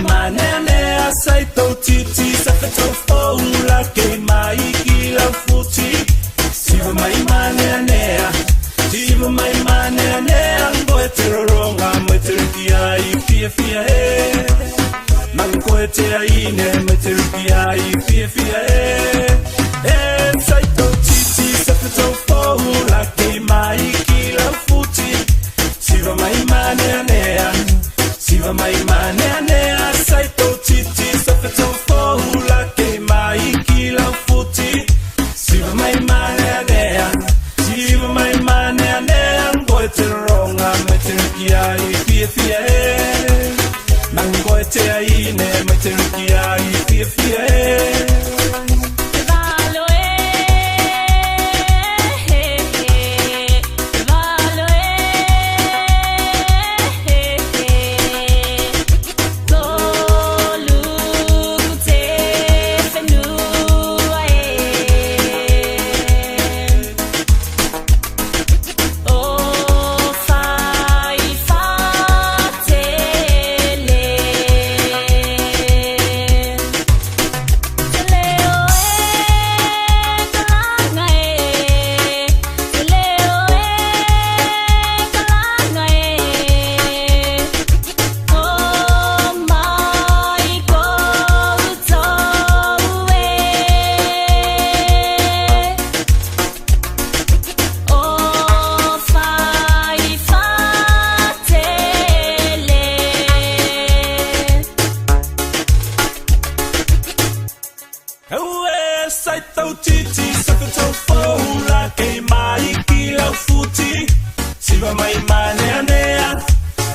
mai manene asai tau titi saka tau foula ke mai kila futi siva mai manene siva mai manene ango e te roronga me te riki ai fia fia e mango e te aine me te riki ai fia fia e sai tau titi saka tau foula ke mai kila futi siva mai manene siva mai manene sai tau titi saka tau foula ke mai kila futi siva mai manene siva mai manene ango e te ronga me te riki ai fia fia mango e te aine me te riki ai fia fia sai tau titi saka tau foula ke mai kila futi siva mai manea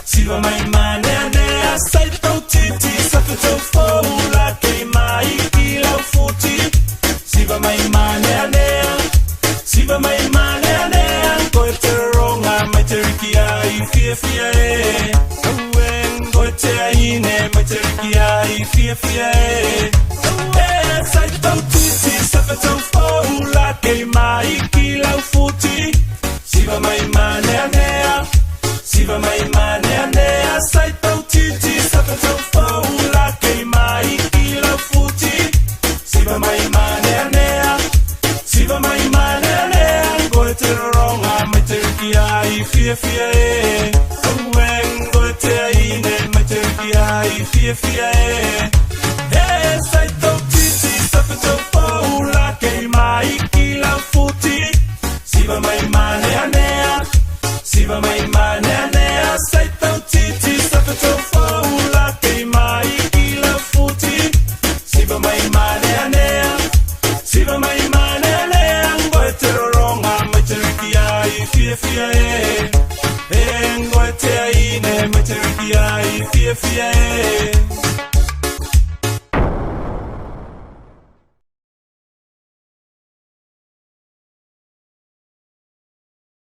siva mai manea sai tau titi saka tau foula ke mai kila futi siva mai manea siva mai manea ko te ronga mai te riki ai fia fia ko te aine mai te riki ai fia fia sai tau titi saka tau foula ke mai kila futi siva mai manea siva mai manea sai tau titi saka tau foula ke mai kila futi siva mai manea siva mai manea go te ronga me te riki ai fia fia go te aine me te riki ai fia fia sai tau titi saka tau foula ke mai kila futi siva mai manea siva mai manea sai tau titi saka tau foula ke mai kila futi siva mai manea siva mai manea go te ronga me te riki ai fia fia go te aine me te riki ai fia fia